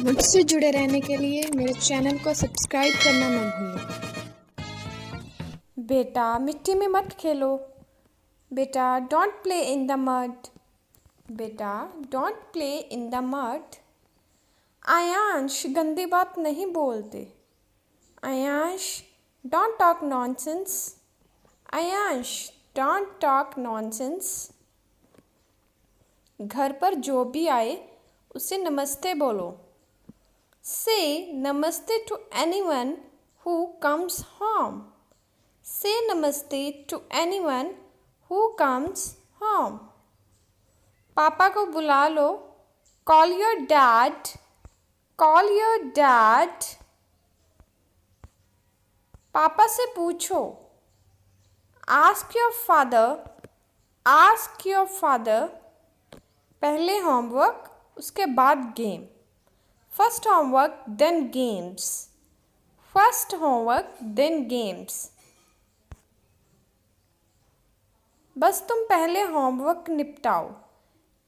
मुझसे जुड़े रहने के लिए मेरे चैनल को सब्सक्राइब करना मत भूलें। बेटा मिट्टी में मत खेलो। बेटा don't play in the mud. बेटा don't play in the mud. Aayansh गंदी बात नहीं बोलते। Aayansh don't talk nonsense. Aayansh don't talk nonsense. घर पर जो भी आए उसे नमस्ते बोलो। Say namaste to anyone who comes home. Say namaste to anyone who comes home. पापा को बुला लो. Call your dad. Call your dad. पापा से पूछो. Ask your father. Ask your father. पहले होमवर्क उसके बाद game. First homework then games. First homework then games. बस तुम पहले होमवर्क निपटाओ.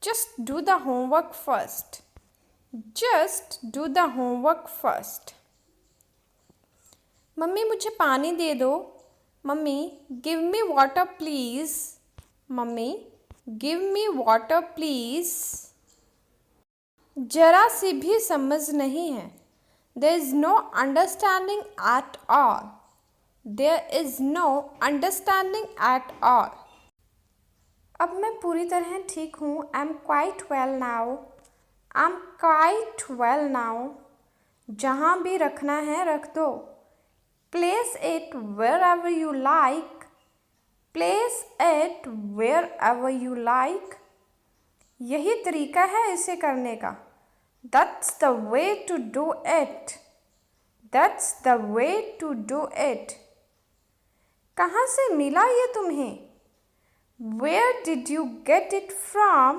Just do the homework first. Just do the homework first. मम्मी मुझे पानी दे दो. मम्मी गिव मी वाटर प्लीज़. मम्मी गिव मी वाटर प्लीज़. जरा सी भी समझ नहीं है. There is no understanding at all. There is no understanding at all. अब मैं पूरी तरह ठीक हूँ. I am quite well now. I am quite well now. जहाँ भी रखना है रख दो. Place it wherever you like. Place it wherever you like. यही तरीका है इसे करने का. That's the way to do it. That's the way to do it. कहाँ से मिला ये तुम्हें? Where did you get it from?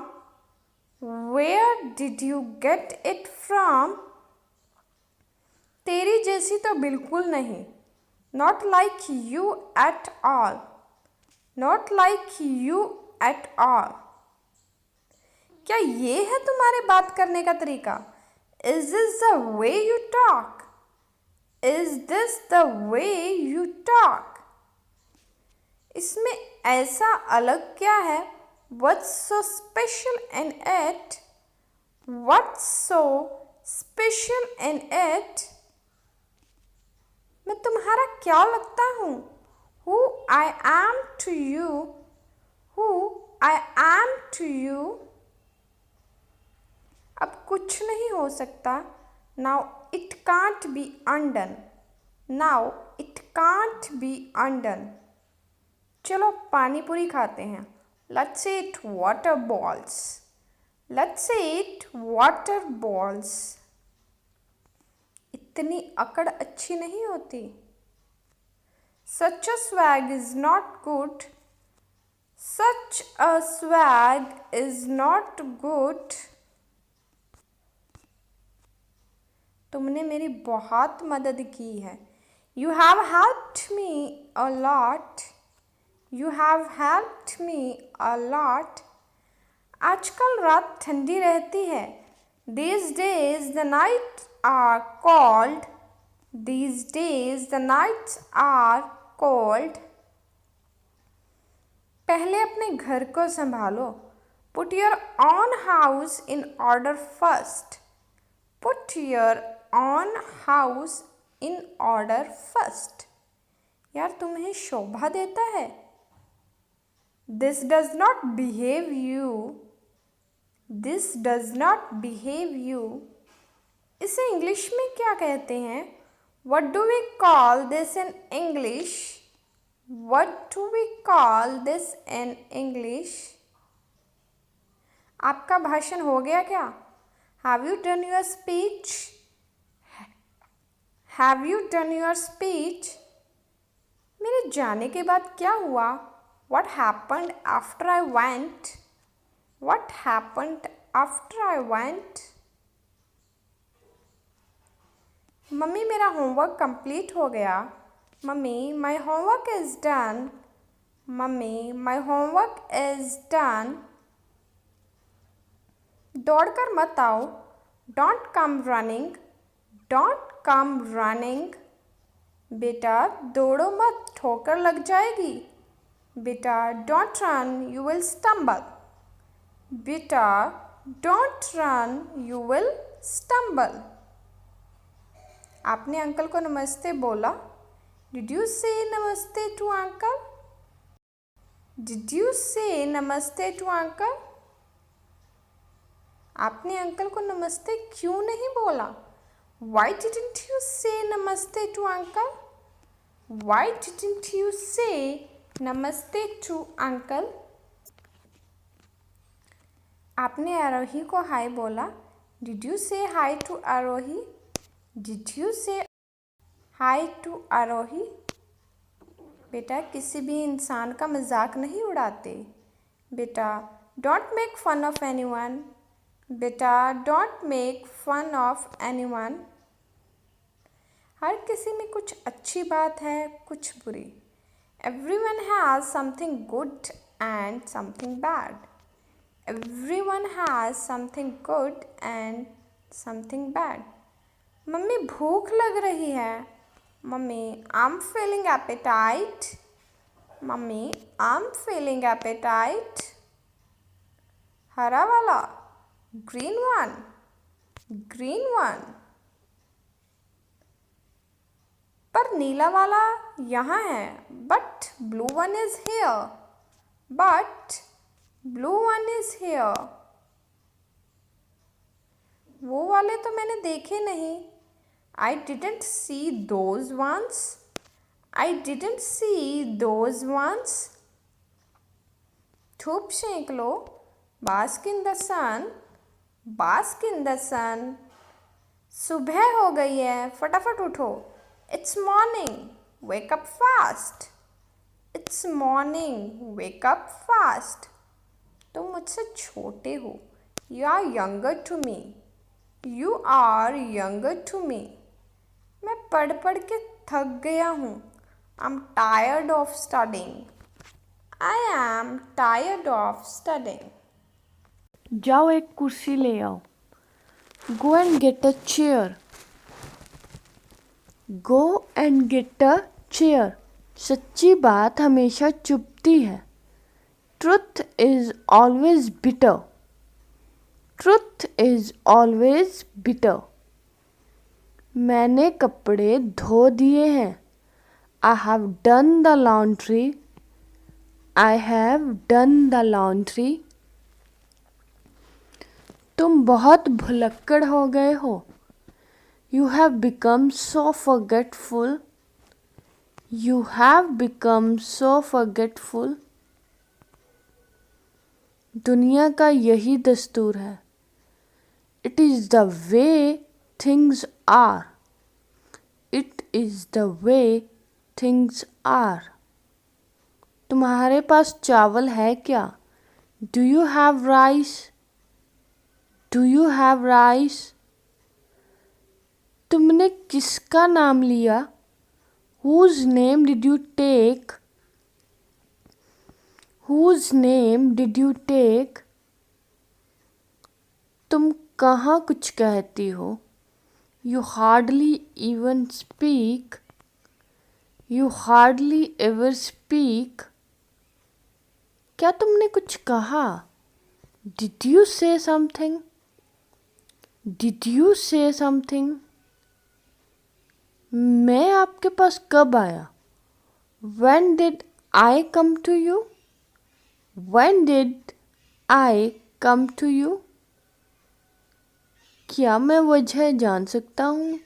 Where did you get it from? तेरी जैसी तो बिल्कुल नहीं. Not like you at all. Not like you at all. क्या ये है तुम्हारे बात करने का तरीका? Is this the way you talk? Is this the way you talk? इसमें ऐसा अलग क्या है? What's so special in it? What's so special in it? मैं तुम्हारा क्या लगता हूँ? Who I am to you? Who I am to you? अब कुछ नहीं हो सकता. Now it can't be undone. Now it can't be undone. चलो पानी पूरी खाते हैं. Let's eat water balls. Let's eat water balls. इतनी अकड़ अच्छी नहीं होती. Such a swag is not good. Such a swag is not good. तुमने मेरी बहुत मदद की है. You have helped me a lot. You have helped me a lot. आजकल रात ठंडी रहती है. These days the nights are cold. These days the nights are cold. पहले अपने घर को संभालो. Put your own house in order first. Put your own house in order first. यार तुम्हें शोभा देता है. This does not behave you. This does not behave you. इसे इंग्लिश में क्या कहते हैं? What do we call this in English? What do we call this in English? आपका भाषण हो गया क्या? Have you done your speech? Have you done your speech? मेरे जाने के बाद क्या हुआ? What happened after I went? What happened after I went? मम्मी मेरा होमवर्क कंप्लीट हो गया. मम्मी my homework is done. मम्मी my homework is done. दौड़कर मत आओ. Don't come running, don't come running. बेटा दौड़ो मत, ठोकर लग जाएगी। बेटा don't run, you will stumble. बेटा don't run, you will stumble. आपने अंकल को नमस्ते बोला। Did you say namaste to uncle? Did you say namaste to uncle? आपने अंकल को नमस्ते क्यों नहीं बोला? Y didn't you say namaste to uncle? Why didn't you say namaste to uncle? आपने आरोही को हाय बोला। डिड यू से हाय टू आरोही? डिड यू से हाय टू आरोही? बेटा किसी भी इंसान का मजाक नहीं उड़ाते। बेटा don't make fun of anyone. बेटा don't make fun of anyone. हर किसी में कुछ अच्छी बात है, कुछ बुरी। Everyone has something good and something bad. Everyone has something good and something bad. मम्मी भूख लग रही है। मम्मी आई एम फीलिंग एपेटाइट। मम्मी आई एम फीलिंग एपेटाइट। हरा वाला, ग्रीन वन, ग्रीन वन। पर नीला वाला यहाँ है, but blue one is here. But blue one is here. वो वाले तो मैंने देखे नहीं। I didn't see those ones. I didn't see those ones. धूप सेंक लो, bask in the sun, bask in the sun. सुबह हो गई है, फटाफट उठो। It's morning, wake up fast. It's morning, wake up fast. तुम मुझसे छोटे हो। You are younger to me. You are younger to me. मैं पढ़ पढ़ के थक गया हूँ। I am tired of studying. I am tired of studying. जाओ एक कुर्सी ले आओ। Go and get a chair. Go and get a chair. सच्ची बात हमेशा चुभती है। Truth is always bitter. Truth is always bitter. मैंने कपड़े धो दिए हैं। I have done the laundry. I have done the laundry. तुम बहुत भुलक्कड़ हो गए हो। You have become so forgetful. You have become so forgetful. दुनिया का यही दस्तूर है। It is the way things are. It is the way things are. तुम्हारे पास चावल है क्या? Do you have rice? Do you have rice? तुमने किसका नाम लिया? Whose name did you take? Whose name did you take? तुम कहाँ कुछ कहती हो? You hardly even speak. You hardly ever speak. क्या तुमने कुछ कहा? Did you say something? Did you say something? मैं आपके पास कब आया? When did I come to you? When did I come to you? क्या मैं वजह जान सकता हूँ?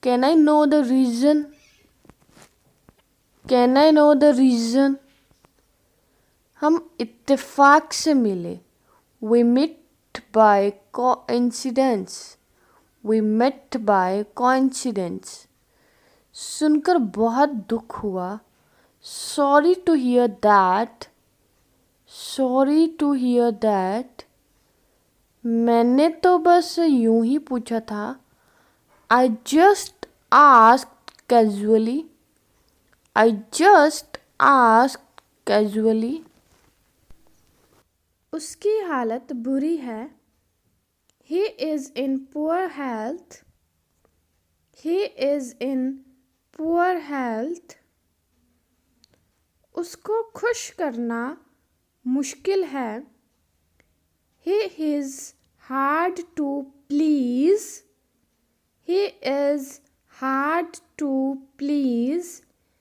Can I know the reason? Can I know the reason? हम इत्तेफाक से मिले। We met by coincidence. We met by coincidence. सुनकर बहुत दुख हुआ। Sorry to hear that. Sorry to hear that. मैंने तो बस यूं ही पूछा था। I just asked casually. I just asked casually. उसकी हालत बुरी है। He is in poor health. He is in poor health. उसको खुश करना मुश्किल है. He is hard to please.